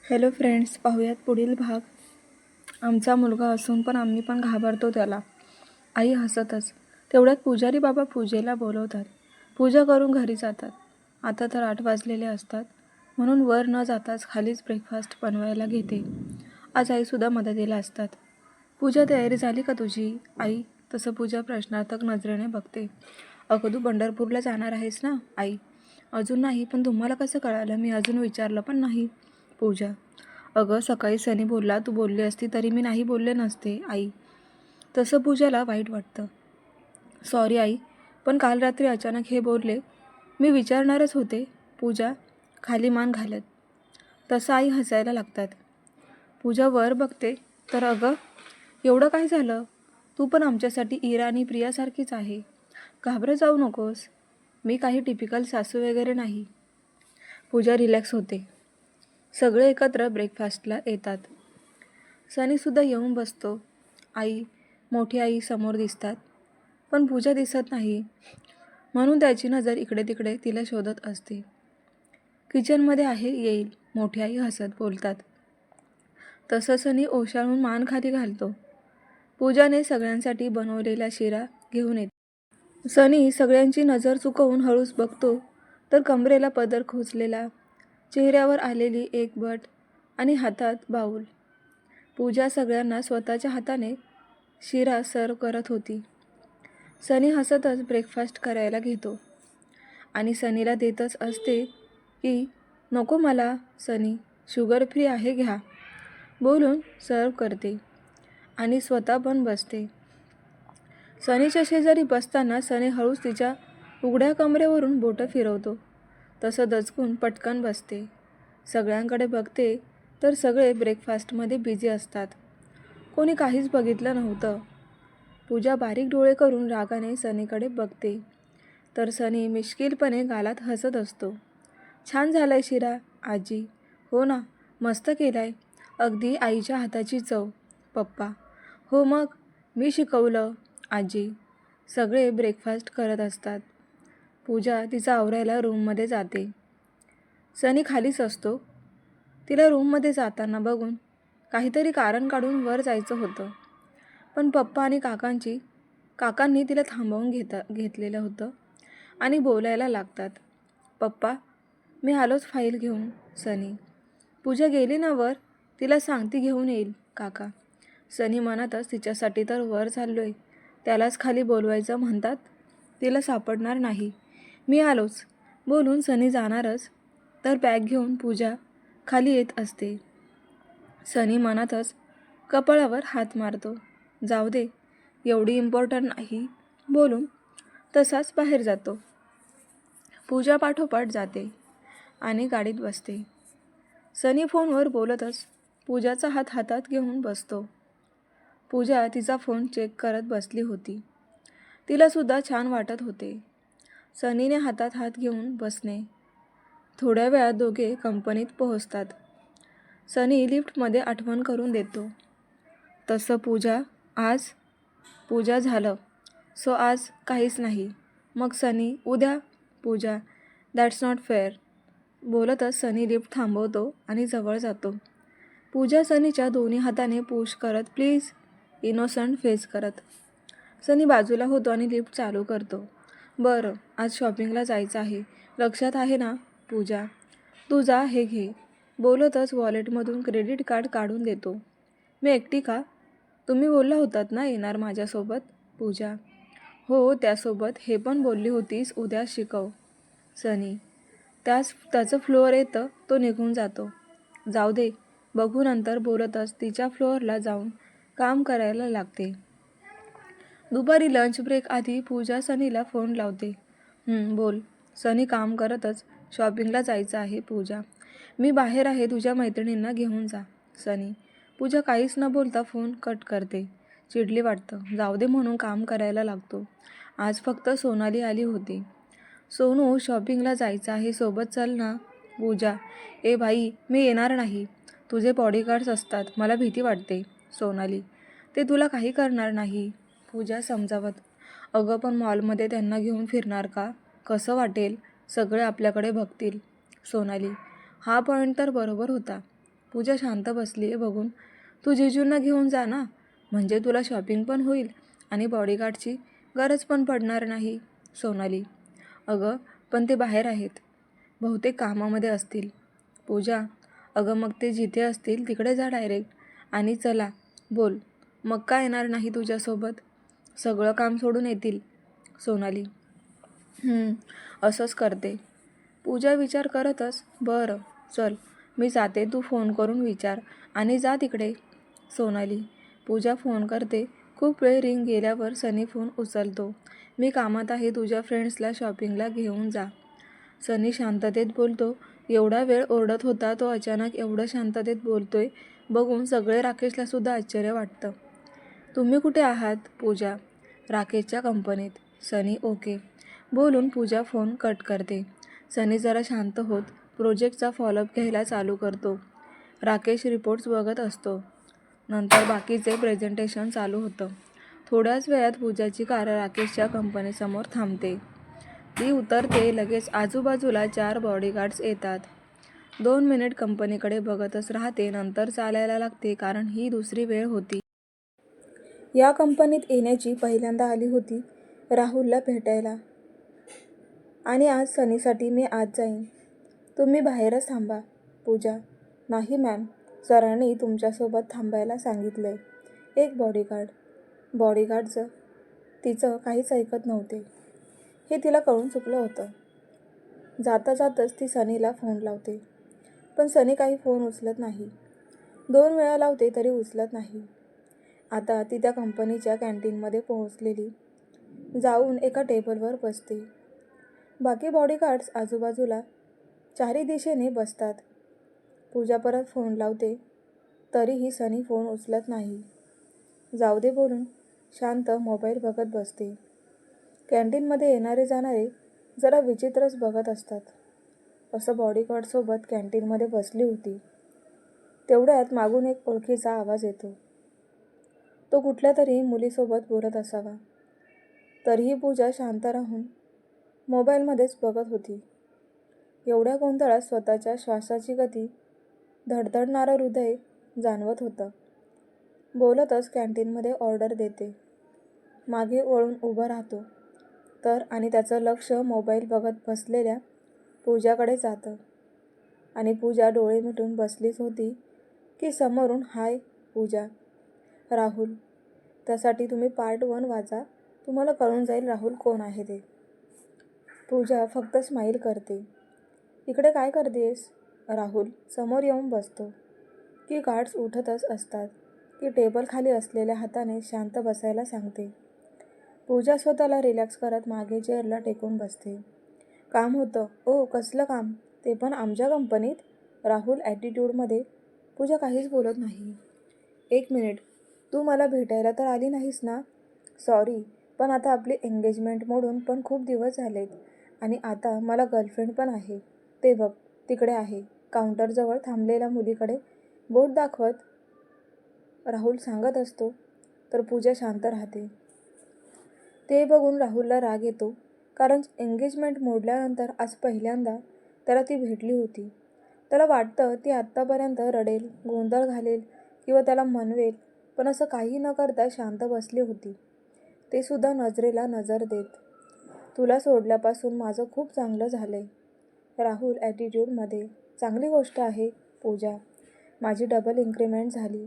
Hello friends, पाहूयात पुढील भाग. आमचा मुलगा असून पण आम्ही पण घाबरतो त्याला. आई हसतच. तेवढ्यात पुजारी बाबा पूजेला बोलवतात. पूजा करून घरी जातात. आता तर 8 वाजलेले असतात, म्हणून वर न जाताच खालीच ब्रेकफास्ट बनवायला घेते. आज आईसुद्धा मदतीला असतात. पूजा, तयारी झाली का तुझी? आई तसं पूजा प्रश्नार्थक नजरेने बघते. अगं, तू पंढरपूरला जाणार आहेस ना? आई: अजून नाही, पण तुम्हाला कसं कळालं? मी अजून विचारलं पण नाही. पूजा: अगं, सकाळी सनी बोलला, तू बोलली असती तरी मी नाही बोलले नसते. आई तसं पूजाला वाईट वाटतं. सॉरी आई, पण काल रात्री अचानक हे बोलले. मी विचारणारच होते. पूजा खाली मान घालत. तसं आई हसायला लागतात. पूजा वर बघते तर अगं, एवढं काय झालं? तू पण आमच्यासाठी इरा आणि प्रियासारखीच आहे. घाबरत जाऊ नकोस. मी काही टिपिकल सासू वगैरे नाही. पूजा रिलॅक्स होते. सगळे एकत्र ब्रेकफास्टला येतात. सनीसुद्धा येऊन बसतो. आई, मोठी आई समोर दिसतात, पण पूजा दिसत नाही, म्हणून त्याची नजर इकडे तिकडे तिला शोधत असते. किचनमध्ये आहे, येईल, मोठी आई हसत बोलतात. तसं सनी ओशाळून मान खाली घालतो. पूजाने सगळ्यांसाठी बनवलेला शिरा घेऊन येते. सनी सगळ्यांची नजर चुकवून हळूच बघतो तर कमरेला पदर खोचलेला, चेहऱ्यावर आलेली एक बट आणि हातात बाऊल. पूजा सगळ्यांना स्वतःच्या हाताने शिरा सर्व करत होती. सनी हसतच ब्रेकफास्ट करायला घेतो आणि सनीला देतच असते की नको मला सनी, शुगर फ्री आहे, घ्या, बोलून सर्व करते आणि स्वतः पण बसते. सनीच्या शेजारी बसताना सनी हळूच तिच्या उघड्या कमरेवरून बोटं फिरवतो. तसं दचकून पटकन बसते. सगळ्यांकडे बघते तर सगळे ब्रेकफास्टमध्ये बिझी असतात. कोणी काहीच बघितलं नव्हतं. पूजा बारीक डोळे करून रागाने सनीकडे बघते तर सनी मिश्किलपणे गालात हसत असतो. छान झालाय शिरा आजी. हो ना, मस्त केलाय, अगदी आईच्या हाताची चव. पप्पा: हो मग, मी शिकवलं आजी. सगळे ब्रेकफास्ट करत असतात. पूजा तिचा आवरायला रूममध्ये जाते. सनी खालीच असतो. तिला रूममध्ये जाताना बघून काहीतरी कारण काढून वर जायचं होतं, पण पप्पा आणि काकांनी तिला थांबवून घेतलेलं होतं आणि बोलायला लागतात. पप्पा, मी आलोच फाईल घेऊन. सनी: पूजा गेली ना वर, तिला सांगती घेऊन येईल काका. सनी मनातच तिच्यासाठी तर वर चाललोय, त्यालाच खाली बोलवायचं म्हणतात, तिला सापडणार नाही, मी आलोच, बोलून सनी जाणारच तर बॅग घेऊन पूजा खाली येत असते. सनी मनातच कपाळावर हात मारतो. जाऊ दे, एवढी इम्पॉर्टंट नाही, बोलून तसाच बाहेर जातो. पूजा पाठोपाठ जाते आणि गाडीत बसते. सनी फोनवर बोलतच पूजाचा हात हातात घेऊन बसतो. पूजा तिचा फोन चेक करत बसली होती. तिलासुद्धा छान वाटत होते. सनीने हातात हात घेऊन बसणे. थोड्या वेळात दोघे कंपनीत पोहोचतात. सनी लिफ्टमध्ये आठवण करून देतो. तसं पूजा झालं. सो आज काहीच नाही. मग सनी उद्या. पूजा: दॅट्स नॉट फेअर. बोलतच सनी लिफ्ट थांबवतो आणि जवळ जातो. पूजा सनीच्या दोन्ही हाताने पुश करत प्लीज, इनोसंट फेस करत. सनी बाजूला होतो आणि लिफ्ट चालू करतो. बरं, आज शॉपिंगला जायचं आहे, लक्षात आहे ना? पूजा: तू जा, हे घे. बोलतच वॉलेटमधून क्रेडिट कार्ड काढून देतो. मी एकटी का? तुम्ही बोलला होतात ना येणार माझ्यासोबत. पूजा: हो, त्यासोबत हे पण बोलली होतीस उद्या शिकव. सनी: त्याचं फ्लोअर येतं, तो निघून जातो. जाऊ दे, बघू नंतर. बोलतच तिच्या फ्लोअरला जाऊन काम करायला लागते. दुपारी लंच ब्रेक आधी पूजा सनीला फोन लावते. बोल. सनी काम करतच शॉपिंगला जायचं आहे. पूजा: मी बाहेर आहे, तुझ्या मैत्रिणींना घेऊन जा. सनी: पूजा काहीच न बोलता फोन कट करते. चिडली वाटतं. जाऊ दे म्हणून काम करायला लागतो. आज फक्त सोनाली आली होती. सोनू, शॉपिंगला जायचं आहे, सोबत चल ना. पूजा: ए भाई, मी येणार नाही. तुझे बॉडीगार्ड्स असतात, मला भीती वाटते. सोनाली: ते तुला काही करणार नाही. पूजा समजावत. अगं, पण मॉलमध्ये त्यांना घेऊन फिरणार का? कसं वाटेल? सगळे आपल्याकडे बघतील. सोनाली: हा पॉईंट तर बरोबर होता. पूजा शांत बसली आहे बघून तू जिजूंना घेऊन जा ना, म्हणजे तुला शॉपिंग पण होईल आणि बॉडीगार्डची गरज पण पडणार नाही. सोनाली: अगं पण ते बाहेर आहेत, बहुतेक कामामध्ये असतील. पूजा: अगं मग ते जिथे असतील तिकडे जा डायरेक्ट आणि चला बोल. मग का येणार नाही तुझ्यासोबत? सगळं काम सोडून येतील. सोनाली: असंच करते. पूजा विचार करतच: बरं चल मी जाते, तू फोन करून विचार आणि जा तिकडे. सोनाली: पूजा फोन करते. खूप वेळ रिंग गेल्यावर सनी फोन उचलतो. मी कामात आहे, तुझ्या फ्रेंड्सला शॉपिंगला घेऊन जा. सनी शांततेत बोलतो. एवढा वेळ ओरडत होता तो अचानक एवढं शांततेत बोलतोय बघून सगळे राकेशला सुद्धा आश्चर्य वाटतं. तुम्ही कुठे आहात? पूजा: राकेशच्या कंपनीत. सनी: ओके बोलून पूजा फोन कट करते. सनी जरा शांत होत प्रोजेक्टचा फॉलोअप घ्यायला चालू करतो. राकेश रिपोर्ट्स बघत असतो. नंतर बाकीचे प्रेझेंटेशन चालू होतं. थोड्याच वेळात पूजाची कार राकेशच्या कंपनीसमोर थांबते. ती उतरते. लगेच आजूबाजूला 4 बॉडीगार्ड्स येतात. 2 मिनिट कंपनीकडे बघतच राहते, नंतर चालायला लागते कारण ही दुसरी वेळ होती. या कंपनीत येण्याची पहिल्यांदा आली होती राहुलला भेटायला. आणि आज सनीसाठी मी आत जाईन. तुम्ही बाहेरच थांबा. पूजा: नाही मॅम, सरांनी तुमच्यासोबत थांबायला सांगितलंय. एक बॉडीगार्ड. बॉडीगार्डचं तिचं काहीच ऐकत नव्हते. हे तिला कळून चुकलं होतं. जाता जातच ती सनीला फोन लावते, पण सनी काही फोन उचलत नाही. 2 वेळा लावते तरी उचलत नाही. आता ती त्या कंपनीच्या कॅन्टीनमध्ये पोहोचलेली. जाऊन एका टेबलवर बसते. बाकी बॉडीगार्ड्स आजूबाजूला चारी दिशेने बसतात. पूजा परत फोन लावते, तरीही सनी फोन उचलत नाही. जाऊ दे बोलून शांत मोबाईल बघत बसते. कॅन्टीनमध्ये येणारे जाणारे जरा विचित्रच बघत असतात. असं बॉडीगार्डसोबत कॅन्टीनमध्ये बसली होती. तेवढ्यात मागून एक ओळखीचा आवाज येतो. तो कुठल्या तरी मुलीसोबत बोलत असावा. तरीही पूजा शांत राहून मोबाईलमध्येच बघत होती. एवढ्या गोंधळात स्वतःच्या श्वासाची गती, धडधडणारं हृदय जाणवत होतं. बोलतच कॅन्टीनमध्ये ऑर्डर देते. मागे वळून उभं राहतो तर आणि त्याचं लक्ष मोबाईल बघत बसलेल्या पूजाकडे जातं. आणि पूजा डोळे मिटून बसलीच होती की समोरून हाय पूजा, राहुल. त्यासाठी तुम्ही पार्ट 1 वाचा, तुम्हाला कळून जाईल राहुल कोण आहे ते. पूजा फक्त स्माईल करते. इकडे काय करतेस? राहुल समोर येऊन बसतो की गार्ड्स उठतच असतात की टेबल खाली असलेल्या हाताने शांत बसायला सांगते. पूजा स्वतःला रिलॅक्स करत मागे चेअरला टेकून बसते. काम होतं. ओ कसलं काम? ते पण आमच्या कंपनीत? राहुल ॲटिट्यूडमध्ये. पूजा काहीच बोलत नाही. 1 मिनिट, तू मला भेटायला तर आली नाहीस ना? सॉरी, पण आता आपली एंगेजमेंट मोडून पण खूप दिवस झालेत आणि आता मला गर्लफ्रेंड पण आहे. ते बघ तिकडे आहे. काउंटरजवळ थांबलेल्या मुलीकडे बोट दाखवत राहुल सांगत असतो तर पूजा शांत राहते. ते बघून राहुलला राग येतो कारण एंगेजमेंट मोडल्यानंतर आज पहिल्यांदा त्याला ती भेटली होती. त्याला वाटतं ती आत्तापर्यंत रडेल, गोंधळ घालेल किंवा त्याला मनवेल, पण असं काही न करता शांत बसली होती. ते सुद्धा नजरेला नजर देत. तुला सोडल्यापासून माझं खूप चांगलं झालंय. राहुल ॲटिट्यूडमध्ये. चांगली गोष्ट आहे पूजा. माझी डबल इन्क्रीमेंट झाली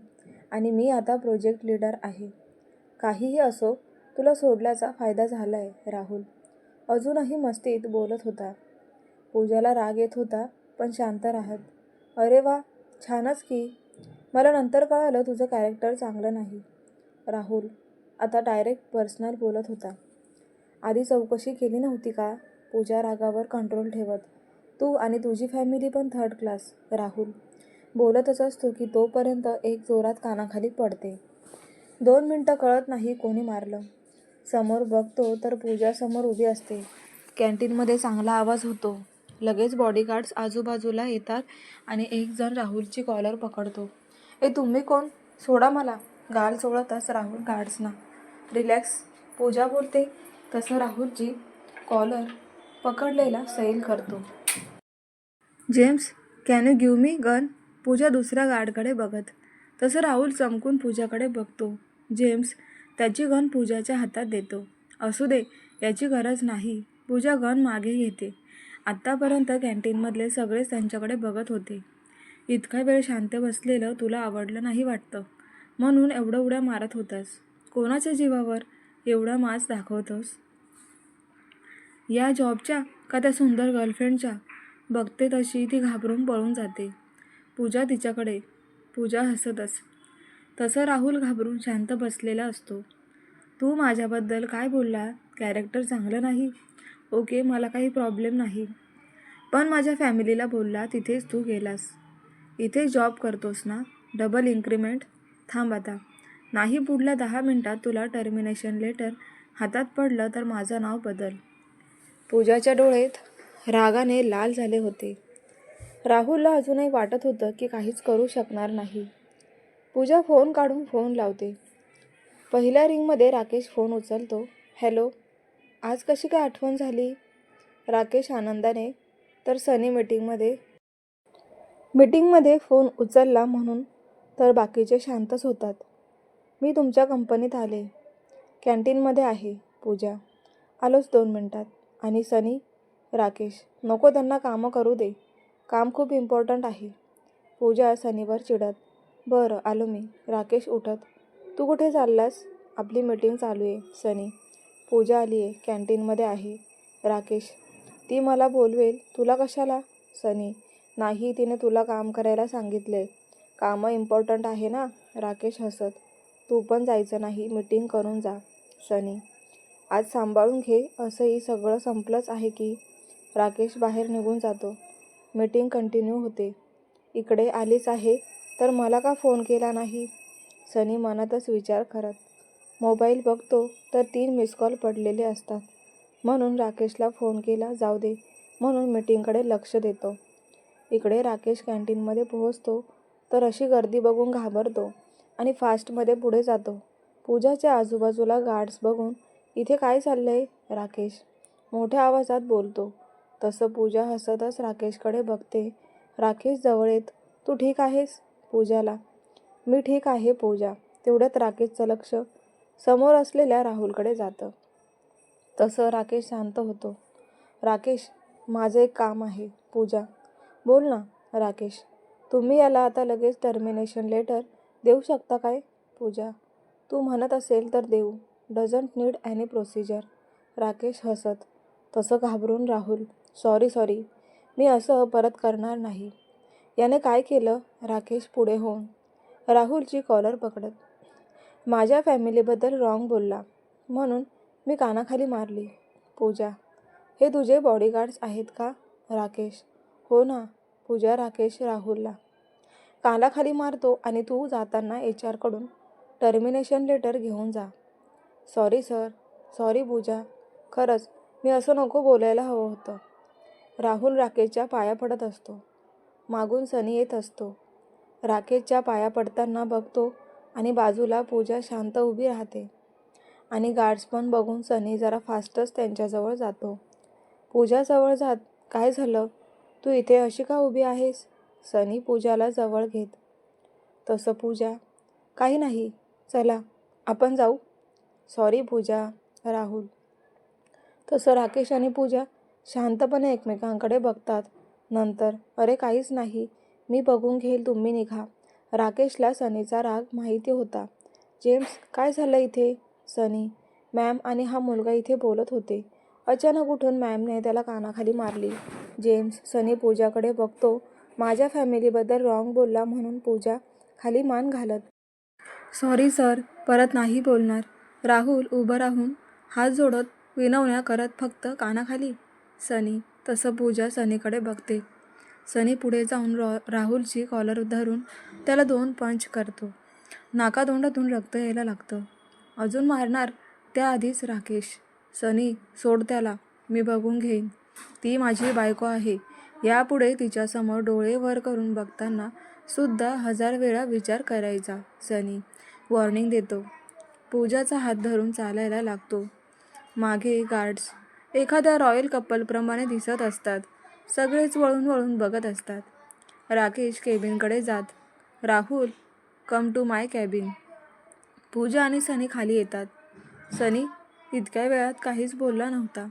आणि मी आता प्रोजेक्ट लीडर आहे. काहीही असो, तुला सोडल्याचा फायदा झालाय. राहुल अजूनही मस्तीत बोलत होता. पूजाला राग येत होता पण शांत राहत. अरे वा, छानच की. मला नंतर कळालं तुझं कॅरेक्टर चांगलं नाही. राहुल आता डायरेक्ट पर्सनल बोलत होता. आधी चौकशी केली नव्हती का? पूजा रागावर कंट्रोल ठेवत. तू आणि तुझी फॅमिली पण 3rd क्लास. राहुल बोलतच असतो की तोपर्यंत एक जोरात कानाखाली पडते. 2 मिनिटं कळत नाही कोणी मारलं. समोर बघतो तर पूजा समोर उभी असते. कॅन्टीनमध्ये चांगला आवाज होतो. लगेच बॉडीगार्ड्स आजूबाजूला येतात आणि एक जण राहुलची कॉलर पकडतो. ए तुम्ही कोण? सोडा मला. गाल चोळतच राहुल गार्ड्सना. रिलॅक्स. पूजा बोलते तसं राहुलची कॉलर पकडलेला सैल करतो. James, can you give me gun? Pooja दुसऱ्या गार्डकडे बघत. तसं राहुल चमकून पूजाकडे बघतो. जेम्स त्याची गन पूजाच्या हातात देतो. असू दे, याची गरज नाही. पूजा गन मागे घेते. आत्तापर्यंत कॅन्टीनमधले सगळेच त्यांच्याकडे बघत होते. इतका वेळ शांत बसलेलं तुला आवडलं नाही वाटतं, म्हणून एवढं उड्या मारत होतास. कोणाच्या जीवावर एवढा माज दाखवतोस? या जॉबच्या का त्या सुंदर गर्लफ्रेंडच्या? बघते तशी ती घाबरून पळून जाते. पूजा तिच्याकडे. पूजा हसतच. तसं राहुल घाबरून शांत बसलेला असतो. तू माझ्याबद्दल काय बोलला? कॅरेक्टर चांगलं नाही? ओके, मला काही प्रॉब्लेम नाही. पण माझ्या फॅमिलीला बोलला तिथेच तू गेलास. इथे जॉब करतोस ना? Double increment? थांब आता. नाही, पुढल्या 10 मिनिटात तुला टर्मिनेशन लेटर हातात पडलं तर माझं नाव बदल. पूजाच्या डोळ्यात रागाने लाल झाले होते. राहुलला अजूनही वाटत होतं की काहीच करू शकणार नाही. पूजा फोन काढून फोन लावते. पहिल्या रिंगमध्ये राकेश फोन उचलतो. हॅलो, आज कशी काय आठवण झाली? राकेश आनंदाने. तर सनी मीटिंगमध्ये फोन उचलला म्हणून तर बाकीचे शांतच होतात. मी तुमच्या कंपनीत आले. कॅन्टीनमध्ये आहे. पूजा. आलोच 2 मिनिटात. आणि सनी? राकेश. नको, त्यांना कामं करू दे. काम खूप इम्पॉर्टंट आहे. पूजा सनीवर चिडत. बरं, आलो मी. राकेश उठत. तू कुठे चाललास? आपली मीटिंग चालू आहे. सनी. पूजा आली आहे. कॅन्टीनमध्ये आहे. राकेश. ती मला बोलवेल. तुला कशाला? सनी. नाही, तिने तुला काम करायला सांगितलंय. कामं इम्पॉर्टंट आहे ना? राकेश हसत. तू पण जायचं नाही, मीटिंग करून जा. सनी. आज सांभाळून घे. असंही सगळं संपलंच आहे की. राकेश बाहेर निघून जातो. मीटिंग कंटिन्यू होते. इकडे आलीच आहे तर मला का फोन केला नाही? सनी मनातच विचार करत. मोबाईल बघतो तर 3 मिस कॉल पडलेले असतात. म्हणून राकेशला फोन केला. जाऊ दे म्हणून मीटिंगकडे लक्ष देतो. इकडे राकेश कॅन्टीनमध्ये पोहोचतो तर अशी गर्दी बघून घाबरतो आणि फास्टमध्ये पुढे जातो. पूजाच्या आजूबाजूला गार्ड्स बघून इथे काय चाललंय? राकेश मोठ्या आवाजात बोलतो. तसं पूजा हसतच राकेशकडे बघते. राकेश जवळ येत. तू ठीक आहेस? पूजाला. मी ठीक आहे पूजा. तेवढ्यात राकेशचं लक्ष समोर असलेल्या राहुलकडे जातं. तसं राकेश शांत होतो. राकेश, माझं एक काम आहे. पूजा. बोल ना. राकेश. तुम्ही याला आता लगेच टर्मिनेशन लेटर देऊ शकता काय? पूजा. तू म्हणत असेल तर देऊ. Doesn't need any procedure. Rakesh हसत. तसं घाबरून राहुल. सॉरी. मी असं परत करणार नाही. याने काय केलं? राकेश पुढे होऊन राहुलची कॉलर पकडत. माझ्या फॅमिलीबद्दल रॉंग बोलला म्हणून मी कानाखाली मारली. पूजा. हे तुझे बॉडीगार्ड्स आहेत का? राकेश. हो ना. पूजा. राकेश राहुलला कानाखाली मारतो आणि तू जाताना HR कडून टर्मिनेशन लेटर घेऊन जा. Sorry sir. सॉरी पूजा. खरंच मी असं नको बोलायला हवं होतं. राहुल राकेशच्या पाया पडत असतो. मागून सनी येत असतो. राकेशच्या पाया पडताना बघतो आणि बाजूला पूजा शांत उभी राहते. आणि गार्ड्स पण बघून सनी जरा फास्टच त्यांच्याजवळ जातो. पूजाजवळ जात. काय झालं? तू इथे अशी का उभी आहेस? सनी पूजाला जवळ घेत. तसं पूजा. काही नाही. चला आपण जाऊ. सॉरी पूजा. राहुल. तसं राकेश आणि पूजा शांतपणे एकमेकांकडे बघतात. नंतर. अरे काहीच नाही, मी बघून घेईल, तुम्ही निघा. राकेशला सनीचा राग माहिती होता. जेम्स, काय झालं इथे? सनी. मॅम आणि हा मुलगा इथे बोलत होते. अचानक उठून मॅमने त्याला कानाखाली मारली. जेम्स. सनी पूजाकडे बघतो. माझ्या फॅमिलीबद्दल रॉंग बोलला म्हणून. पूजा खाली मान घालत. सॉरी सर, परत नाही बोलणार. राहुल उभं राहून हात जोडत विनवण्या करत. फक्त कानाखाली. सनी. तसं पूजा सनीकडे बघते. सनी पुढे जाऊन राहुलची कॉलर धरून त्याला 2 पंच करतो. नाकातोंडातून रक्त यायला लागतं. अजून मारणार? त्याआधीच. राकेश. सनी, सोड त्याला. मी बघून घेईन. ती माझी बायको आहे. यापुढे तिच्यासमोर डोळे वर करून बघताना सुद्धा 1000 वेळा विचार करायचा. सनी वॉर्निंग देतो. पूजाचा हात धरून चालायला लागतो. मागे गार्ड्स एखाद्या रॉयल कपलप्रमाणे दिसत असतात. सगळेच वळून वळून बघत असतात. राकेश केबिनकडे जात, Rahul come to my cabin. Pooja आणि सनी खाली येतात. सनी इतक्या वेळात काहीच बोलला नव्हता.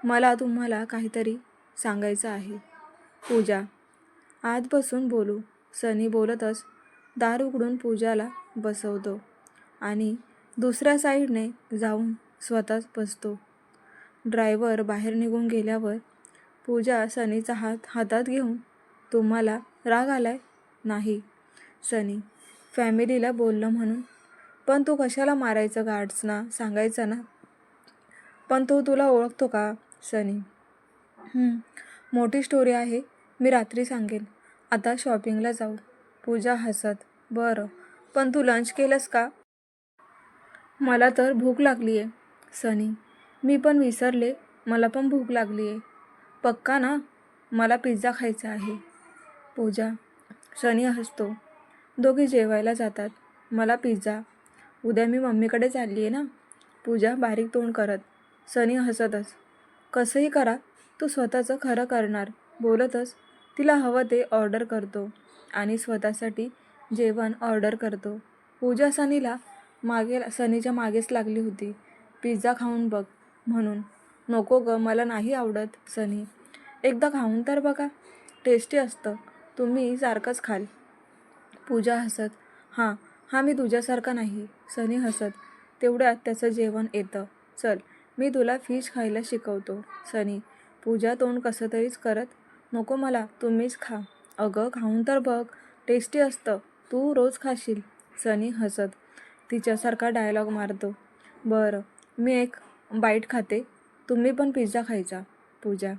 मला तुम्हाला काहीतरी सांगायचं आहे. पूजा, आत बसून बोलू. सनी बोलतच दार उघडून पूजाला बसवतो आणि दुसऱ्या साईडने जाऊन स्वतःच बसतो. ड्रायव्हर बाहेर निघून गेल्यावर पूजा सनीचा हात हातात घेऊन, तुम्हाला राग आलाय? नाही. सनी, फॅमिलीला बोललं म्हणून. पण तू कशाला मारायचं गार्ड्सना, सांगायचं ना. पण तो तुला ओळखतो का? सनी, मोठी स्टोरी आहे, मी रात्री सांगेन. आता शॉपिंगला जाऊ. पूजा हसत, बरं, पण तू लंच केलंस का? मला तर भूक लागली आहे. सनी, मी पण विसरले, मला पण भूक लागली आहे. पक्का ना? मला पिझ्झा खायचा आहे. पूजा. सनी हसतो. दोघे जेवायला जातात. मला पिझ्झा. उद्या मी मम्मीकडे चालली आहे ना. पूजा बारीक तोंड करत. सनी हसतच, कसंही करा, तू स्वतःचं खरं करणार. बोलतच तिला हवं ते ऑर्डर करतो आणि स्वतःसाठी जेवण ऑर्डर करतो. पूजा सनीच्या मागेच लागली होती. पिझ्झा खाऊन बघ म्हणून. नको ग, मला नाही आवडत. सनी, एकदा खाऊन तर बघा, टेस्टी असतं. तुम्ही सारखंच खाल. पूजा हसत, हां मी तुझ्यासारखा नाही. सनी हसत, तेवढ्यात त्याचं जेवण येतं. चल, मी तुला फिश खायला शिकवतो. सनी. पूजा तोंड कसं तरीच करत, नको मला, तुम्हीच खा. अगं खाऊन तर बघ, टेस्टी असतं, तू रोज खाशील. सनी हसत तिच्यासारखा डायलॉग मारतो. बरं, मी एक बाईट खाते, तुम्ही पण पिझ्झा खायचा. पूजा.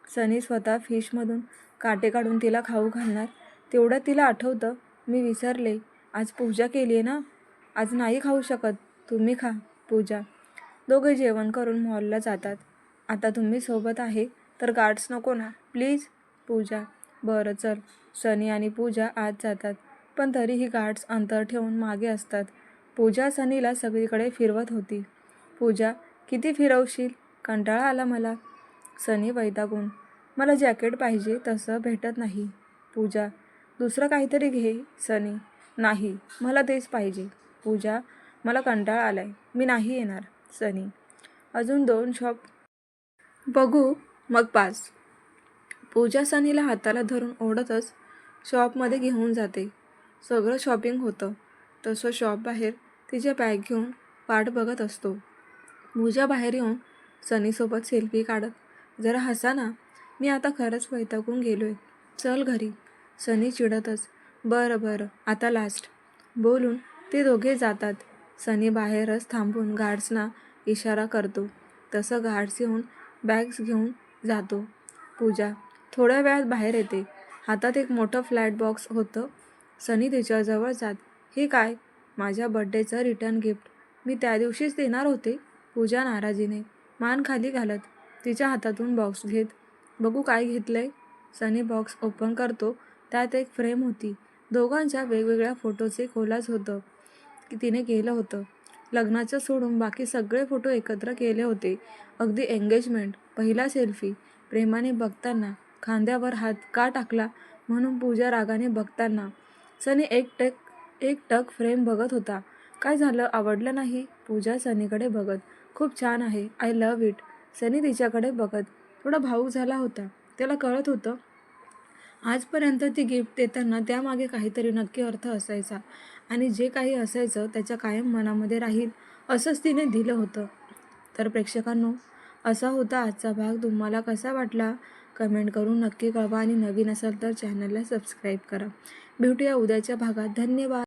सनी स्वतः फिशमधून काटे काढून तिला खाऊ घालणार, तेवढ्यात तिला आठवतं, मी विसरले, आज पूजा केली आहे ना, आज नाही खाऊ शकत, तुम्ही खा. पूजा. दोघे जेवण करून मॉलला जातात. आता तुम्ही सोबत आहे तर गार्ड्स नको ना, प्लीज. पूजा. बरं चल. सनी आणि पूजा आत जातात, पण तरीही गार्ड्स अंतर ठेवून मागे असतात. पूजा सनीला सगळीकडे फिरवत होती. पूजा. किती फिरवशील? कंटाळा आला मला. सनी वैतागून, मला जॅकेट पाहिजे, तसं भेटत नाही. पूजा. दुसरं काहीतरी घे. सनी. नाही, मला तेच पाहिजे. पूजा. मला कंटाळा आलाय, मी नाही येणार. सनी. अजून 2 शॉप बघू, मग पास. पूजा सनीला हाताला धरून ओढतच शॉपमध्ये घेऊन जाते. सगळं शॉपिंग होतं. तसं शॉप बाहेर तिचे बॅग घेऊन वाट बघत असतो. पूजा बाहेर येऊन सनीसोबत सेल्फी काढत, जरा हसा ना, मी आता खरंच वैतागून गेलोय, चल घरी. सनी चिडतच, बरं, आता लास्ट. बोलून ते दोघे जातात. सनी बाहेरच थांबून गार्ड्सना इशारा करतो. तसं गार्ड्स येऊन बॅग्स घेऊन जातो. पूजा. थोड्या वेळात बाहेर येते. हातात एक मोठं फ्लॅट बॉक्स होतं. सनी तिच्याजवळ जात, हे काय? माझ्या बर्थडेचं रिटर्न गिफ्ट, मी त्या दिवशीच देणार होते. पूजा नाराजीने मान खाली घालत तिच्या हातातून बॉक्स घेत, बघू काय घेतलंय. सनी बॉक्स ओपन करतो. त्यात एक फ्रेम होती. दोघांच्या वेगवेगळ्या फोटोचे कोलाज होतं की तिने केलं होतं. लग्नाचं सोडून बाकी सगळे फोटो एकत्र केले होते. अगदी एंगेजमेंट, पहिला सेल्फी. प्रेमाने बघताना खांद्यावर हात का टाकला म्हणून पूजा रागाने बघताना. सनी एकटक फ्रेम बघत होता. काय झालं, आवडलं नाही? पूजा सनीकडे बघत, खूप छान आहे, आय लव्ह इट. सनी तिच्याकडे बघत थोडा भावूक झाला होता. त्याला कळत होतं, आजपर्यंत ती गिफ्ट देताना त्यामागे काहीतरी नक्की अर्थ असायचा आणि जे काही असायचं त्याच्या कायम मनामध्ये राहील असंच तिने दिलं होतं. तर प्रेक्षकांनो, असा होता आजचा भाग. तुम्हाला कसा वाटला कमेंट करून नक्की कळवा आणि नवीन असाल तर चॅनलला सबस्क्राईब करा. भेटूया उद्याच्या भागात. धन्यवाद.